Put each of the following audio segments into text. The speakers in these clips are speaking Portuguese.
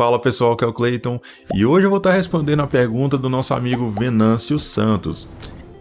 Fala pessoal, que é o Cleiton e hoje eu vou estar respondendo a pergunta do nosso amigo Venâncio Santos.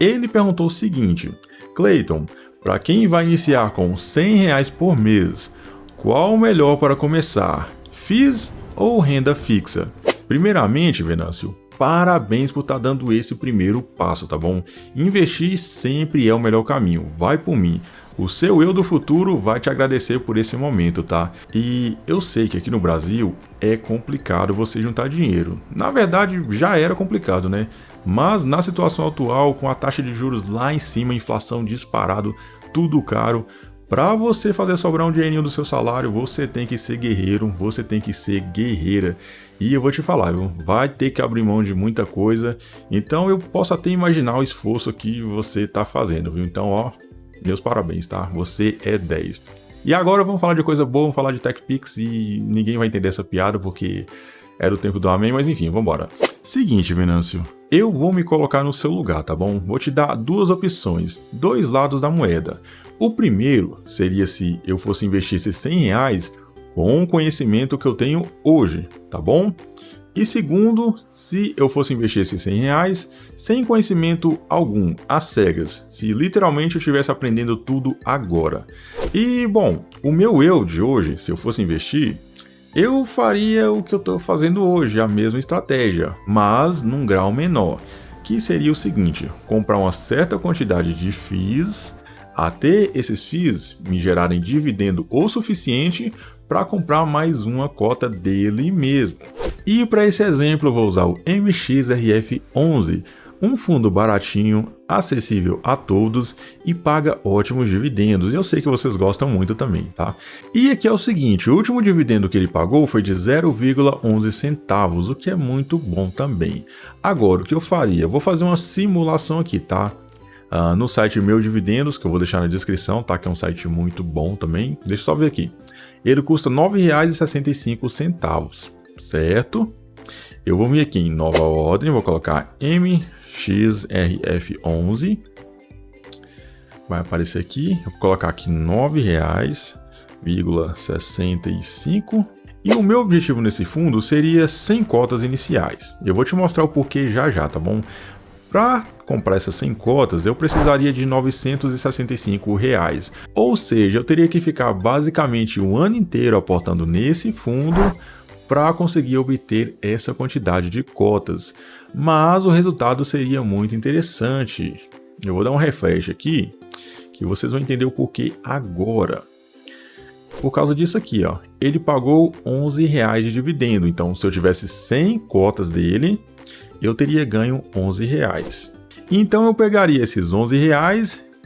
Ele perguntou o seguinte: Cleiton, para quem vai iniciar com R$100 por mês, qual o melhor para começar? FIIs ou renda fixa? Primeiramente, Venâncio, parabéns por estar dando esse primeiro passo, tá bom? Investir sempre é o melhor caminho, vai por mim. O seu eu do futuro vai te agradecer por esse momento, tá? E eu sei que aqui no Brasil é complicado você juntar dinheiro. Na verdade, já era complicado, né? Mas na situação atual, com a taxa de juros lá em cima, inflação disparado, tudo caro, para você fazer sobrar um dinheirinho do seu salário, você tem que ser guerreiro, você tem que ser guerreira. E eu vou te falar, viu? Vai ter que abrir mão de muita coisa. Então eu posso até imaginar o esforço que você tá fazendo, viu? Então, ó, meus parabéns, tá? Você é 10. E agora vamos falar de coisa boa, vamos falar de TechPix e ninguém vai entender essa piada porque é do tempo do amém, mas enfim, vambora. Seguinte, Venâncio, eu vou me colocar no seu lugar, tá bom? Vou te dar duas opções, dois lados da moeda. O primeiro seria se eu fosse investir esses R$100 com o conhecimento que eu tenho hoje, tá bom? E segundo, se eu fosse investir esses R$100 sem conhecimento algum, às cegas, se literalmente eu estivesse aprendendo tudo agora. E bom, o meu eu de hoje, se eu fosse investir, eu faria o que eu estou fazendo hoje, a mesma estratégia, mas num grau menor, que seria o seguinte: comprar uma certa quantidade de FIIs, até esses FIIs me gerarem dividendo o suficiente para comprar mais uma dele mesmo. E para esse exemplo eu vou usar o MXRF11, um fundo baratinho, acessível a todos e paga ótimos dividendos. E eu sei que vocês gostam muito também, tá? E aqui é o seguinte, o último dividendo que ele pagou foi de 0,11 centavos, o que é muito bom também. Agora, o que eu faria? Eu vou fazer uma simulação aqui, tá? No site Meu Dividendos, que eu vou deixar na descrição, tá? Que é um site muito bom também. Deixa eu só ver aqui. Ele custa R$ 9,65, certo? Eu vou vir aqui em nova ordem, vou colocar MXRF11. Vai aparecer aqui, eu vou colocar aqui R$ 9,65. E o meu objetivo nesse fundo seria 100 cotas iniciais. Eu vou te mostrar o porquê já já, tá bom? Para comprar essas 100 cotas, eu precisaria de R$ 965. Ou seja, eu teria que ficar basicamente um ano inteiro aportando nesse fundo para conseguir obter essa quantidade de cotas. Mas o resultado seria muito interessante. Eu vou dar um refresh aqui, que vocês vão entender o porquê agora. Por causa disso aqui, ó, ele pagou R$ 11 de dividendo. Então, se eu tivesse 100 cotas dele, eu teria ganho R$ 11. Então eu pegaria esses R$ 11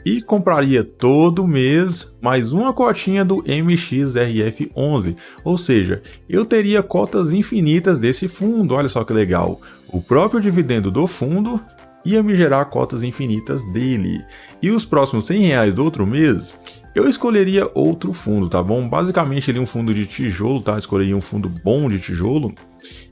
e compraria todo mês mais uma cotinha do MXRF11. Ou seja, eu teria cotas infinitas desse fundo. Olha só que legal. O próprio dividendo do fundo ia me gerar cotas infinitas dele. E os próximos R$ 100 do outro mês, eu escolheria outro fundo, tá bom? Basicamente ele é um fundo de tijolo, tá? Escolheria um fundo bom de tijolo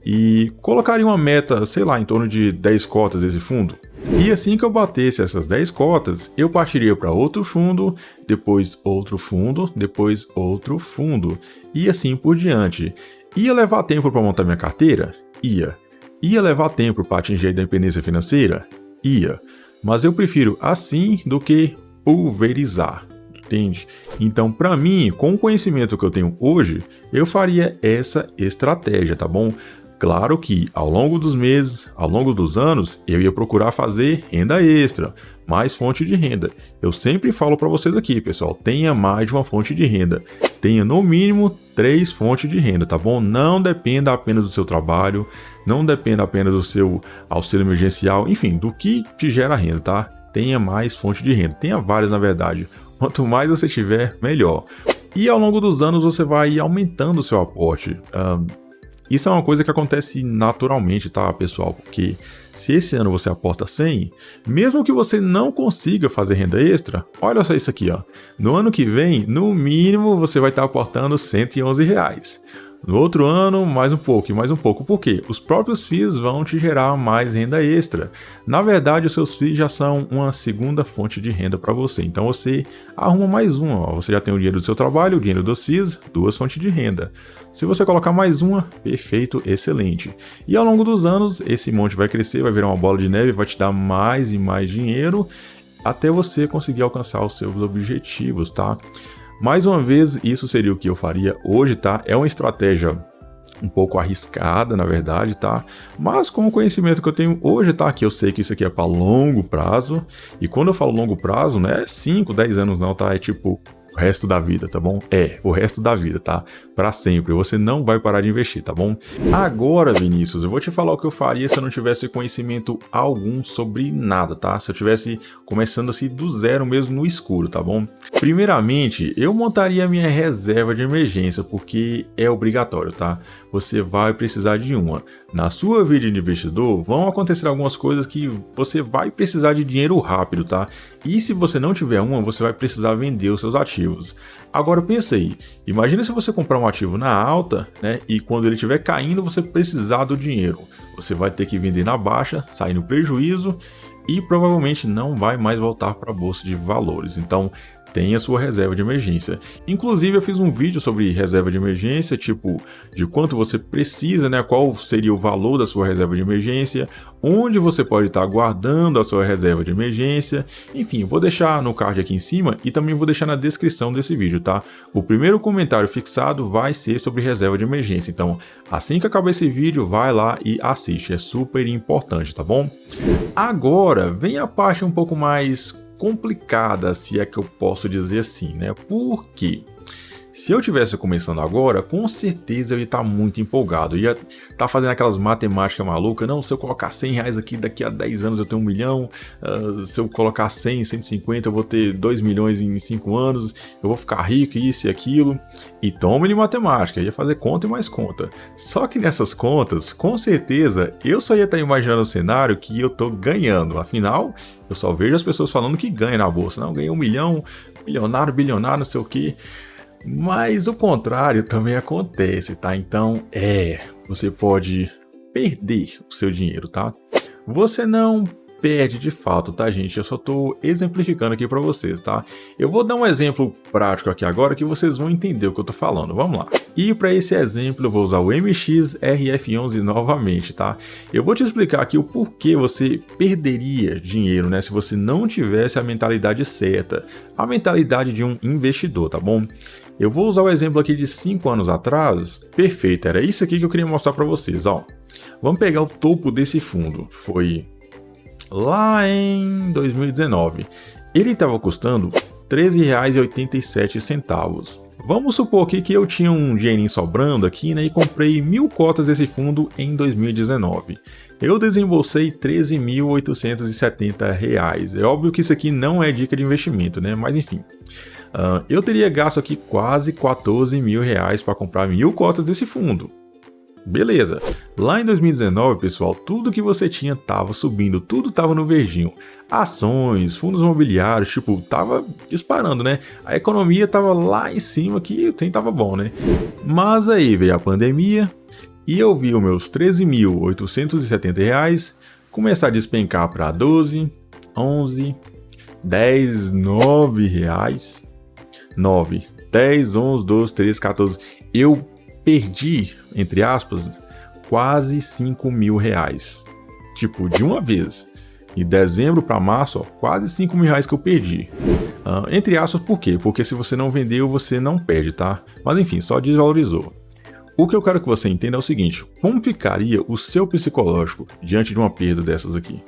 e colocaria uma meta, sei lá, em torno de 10 cotas desse fundo. E assim que eu batesse essas 10 cotas, eu partiria para outro fundo, depois outro fundo, depois outro fundo e assim por diante. Ia levar tempo para montar minha carteira? Ia. Ia levar tempo para atingir a independência financeira? Ia. Mas eu prefiro assim do que pulverizar. Entende? Então, para mim, com o conhecimento que eu tenho hoje, eu faria essa estratégia, tá bom? Claro que ao longo dos meses, ao longo dos anos, eu ia procurar fazer renda extra, mais fonte de renda. Eu sempre falo para vocês aqui, pessoal, tenha mais de uma fonte de renda. Tenha no mínimo 3 fontes de renda, tá bom? Não dependa apenas do seu trabalho, não dependa apenas do seu auxílio emergencial, enfim, do que te gera renda, tá? Tenha mais fonte de renda, tenha várias na verdade. Quanto mais você tiver, melhor. E ao longo dos anos você vai aumentando o seu aporte. Isso é uma coisa que acontece naturalmente, tá, pessoal? Porque se esse ano você aporta 100, mesmo que você não consiga fazer renda extra, olha só isso aqui, ó. No ano que vem, no mínimo, você vai estar aportando R$ 111. No outro ano, mais um pouco e mais um pouco. Por quê? Os próprios FIIs vão te gerar mais renda extra. Na verdade, os seus FIIs já são uma segunda fonte de renda para você. Então você arruma mais uma. Ó. Você já tem o dinheiro do seu trabalho, o dinheiro dos FIIs, duas fontes de renda. Se você colocar mais uma, perfeito, excelente. E ao longo dos anos, esse monte vai crescer, vai virar uma bola de neve, vai te dar mais e mais dinheiro até você conseguir alcançar os seus objetivos, tá? Mais uma vez, isso seria o que eu faria hoje, tá? É uma estratégia um pouco arriscada, na verdade, tá? Mas com o conhecimento que eu tenho hoje, tá? Que eu sei que isso aqui é para longo prazo. E quando eu falo longo prazo, não é 5, 10 anos não, tá? É tipo o resto da vida, tá bom? É, o resto da vida, tá? Pra sempre. Você não vai parar de investir, tá bom? Agora, Vinícius, eu vou te falar o que eu faria se eu não tivesse conhecimento algum sobre nada, tá? Se eu tivesse começando assim do zero mesmo no escuro, tá bom? Primeiramente, eu montaria a minha reserva de emergência, porque é obrigatório, tá? Você vai precisar de uma. Na sua vida de investidor, vão acontecer algumas coisas que você vai precisar de dinheiro rápido, tá? E se você não tiver uma, você vai precisar vender os seus ativos. Agora pensa aí, imagina se você comprar um ativo na alta, né? E quando ele estiver caindo, você precisar do dinheiro. Você vai ter que vender na baixa, sair no prejuízo e provavelmente não vai mais voltar para a bolsa de valores. Então, tenha sua reserva de emergência. Inclusive, eu fiz um vídeo sobre reserva de emergência, tipo, de quanto você precisa, né? Qual seria o valor da sua reserva de emergência, onde você pode estar guardando a sua reserva de emergência. Enfim, vou deixar no card aqui em cima e também vou deixar na descrição desse vídeo, tá? O primeiro comentário fixado vai ser sobre reserva de emergência. Então, assim que acabar esse vídeo, vai lá e assiste. É super importante, tá bom? Agora, vem a parte um pouco mais complicada, se é que eu posso dizer assim, né? Porque se eu tivesse começando agora, com certeza eu ia estar muito empolgado, eu ia estar fazendo aquelas matemáticas malucas. Não, se eu colocar 100 reais aqui, daqui a 10 anos eu tenho 1 milhão, se eu colocar 100, 150 eu vou ter 2 milhões em 5 anos, eu vou ficar rico, isso e aquilo. E toma de matemática, ia fazer conta e mais conta. Só que nessas contas, com certeza, eu só ia estar imaginando o cenário que eu tô ganhando. Afinal, eu só vejo as pessoas falando que ganha na bolsa. Não, ganhei 1 milhão, milionário, bilionário, não sei o que. Mas o contrário também acontece, tá? Então, você pode perder o seu dinheiro, tá? Você não perde de fato, tá, gente? Eu só tô exemplificando aqui para vocês, tá? Eu vou dar um exemplo prático aqui agora que vocês vão entender o que eu tô falando. Vamos lá. E para esse exemplo eu vou usar o MXRF11 novamente, tá? Eu vou te explicar aqui o porquê você perderia dinheiro, né, se você não tivesse a mentalidade certa, a mentalidade de um investidor, tá bom? Eu vou usar o exemplo aqui de 5 anos atrás. Perfeito, era isso aqui que eu queria mostrar para vocês, ó. Vamos pegar o topo desse fundo. Foi lá em 2019. Ele estava custando R$ 13,87. Vamos supor aqui que eu tinha um dinheirinho sobrando aqui, né, e comprei 1.000 cotas desse fundo em 2019. Eu desembolsei R$ 13.870. É óbvio que isso aqui não é dica de investimento, né, mas enfim. Eu teria gasto aqui quase R$ 14.000 para comprar 1.000 cotas desse fundo. Beleza, lá em 2019, pessoal, tudo que você tinha tava subindo, tudo tava no verdinho. Ações, fundos imobiliários, tipo, tava disparando, né? A economia tava lá em cima, que o trem tava bom, né? Mas aí veio a pandemia e eu vi os meus R$ 13.870 começar a despencar para 12, 11, 10, 9 reais. 9, 10, 11, 12, 13, 14. Eu perdi, entre aspas, quase R$ 5.000. Tipo, de uma vez. De dezembro para março, ó, quase R$ 5.000 que eu perdi. Entre aspas, por quê? Porque se você não vendeu, você não perde, tá? Mas enfim, só desvalorizou. O que eu quero que você entenda é o seguinte: como ficaria o seu psicológico diante de uma perda dessas aqui?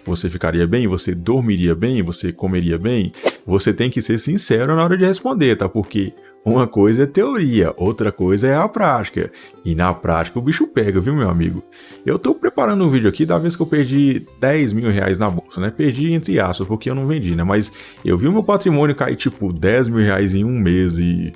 Você ficaria bem? Você dormiria bem? Você comeria bem? Você tem que ser sincero na hora de responder, tá? Porque uma coisa é teoria, outra coisa é a prática. E na prática o bicho pega, viu, meu amigo? Eu tô preparando um vídeo aqui da vez que eu perdi R$ 10.000 na bolsa, né? Perdi entre aspas, porque eu não vendi, né? Mas eu vi o meu patrimônio cair tipo R$ 10.000 em um mês e...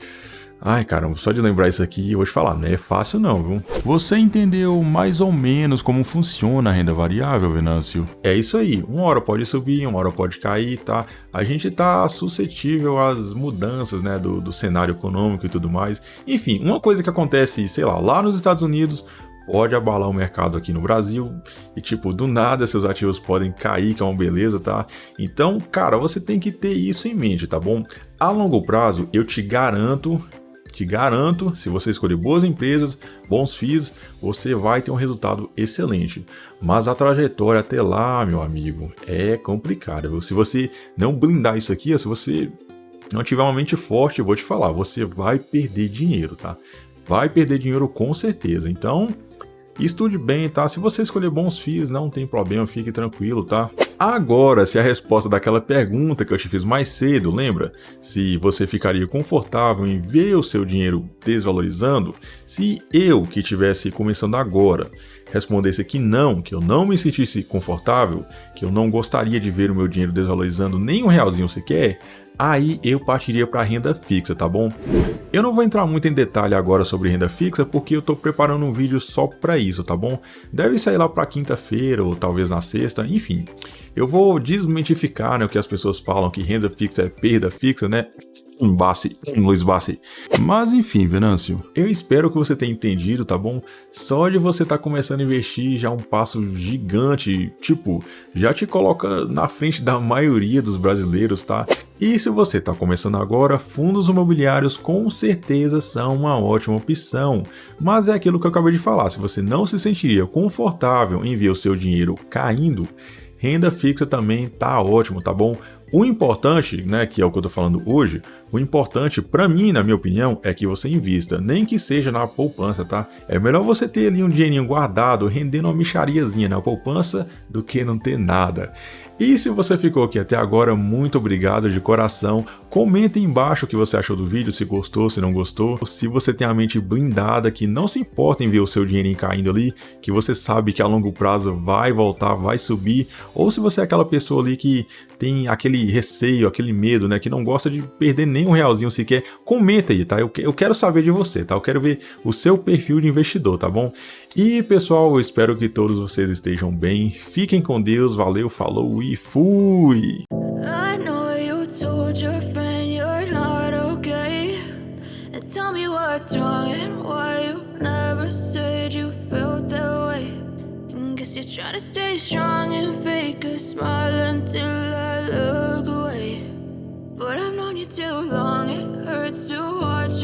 Ai, caramba, só de lembrar isso aqui, eu vou te falar, não é fácil não, viu? Você entendeu mais ou menos como funciona a renda variável, Venâncio? É isso aí, uma hora pode subir, uma hora pode cair, tá? A gente tá suscetível às mudanças, né, do cenário econômico e tudo mais. Enfim, uma coisa que acontece, sei lá nos Estados Unidos, pode abalar o mercado aqui no Brasil e, tipo, do nada seus ativos podem cair, que é uma beleza, tá? Então, cara, você tem que ter isso em mente, tá bom? A longo prazo, eu te garanto, se você escolher boas empresas, bons FIIs, você vai ter um resultado excelente. Mas a trajetória até lá, meu amigo, é complicada, viu? Se você não blindar isso aqui, se você não tiver uma mente forte, eu vou te falar, você vai perder dinheiro, tá? Vai perder dinheiro com certeza. Então, estude bem, tá? Se você escolher bons FIIs, não tem problema, fique tranquilo, tá? Agora, se a resposta daquela pergunta que eu te fiz mais cedo, lembra? Se você ficaria confortável em ver o seu dinheiro desvalorizando, se eu, que estivesse começando agora, respondesse que eu não me sentisse confortável, que eu não gostaria de ver o meu dinheiro desvalorizando nem um realzinho sequer, aí eu partiria para renda fixa, tá bom? Eu não vou entrar muito em detalhe agora sobre renda fixa porque eu tô preparando um vídeo só para isso, tá bom? Deve sair lá para quinta-feira ou talvez na sexta, enfim. Eu vou desmitificar, né, o que as pessoas falam que renda fixa é perda fixa, né? Luiz Bassi. Mas enfim, Venâncio, eu espero que você tenha entendido, tá bom? Só de você estar começando a investir já é um passo gigante, tipo, já te coloca na frente da maioria dos brasileiros, tá? E se você está começando agora, fundos imobiliários com certeza são uma ótima opção. Mas é aquilo que eu acabei de falar, se você não se sentiria confortável em ver o seu dinheiro caindo, renda fixa também tá ótimo, tá bom? O importante, né, que é o que eu tô falando hoje, o importante pra mim, na minha opinião, é que você invista, nem que seja na poupança, tá? É melhor você ter ali um dinheirinho guardado, rendendo uma mixariazinha na poupança, do que não ter nada. E se você ficou aqui até agora, muito obrigado de coração. Comenta aí embaixo o que você achou do vídeo, se gostou, se não gostou. Se você tem a mente blindada, que não se importa em ver o seu dinheirinho caindo ali, que você sabe que a longo prazo vai voltar, vai subir. Ou se você é aquela pessoa ali que tem aquele receio, aquele medo, né, que não gosta de perder nem um realzinho sequer, comenta aí, tá? Eu quero saber de você, tá? Eu quero ver o seu perfil de investidor, tá bom? E pessoal, eu espero que todos vocês estejam bem. Fiquem com Deus, valeu, falou e fui! I know you told your friend you're not okay, and tell me what's wrong and why you never said you felt that way. And guess you're trying to stay strong and fake a smile.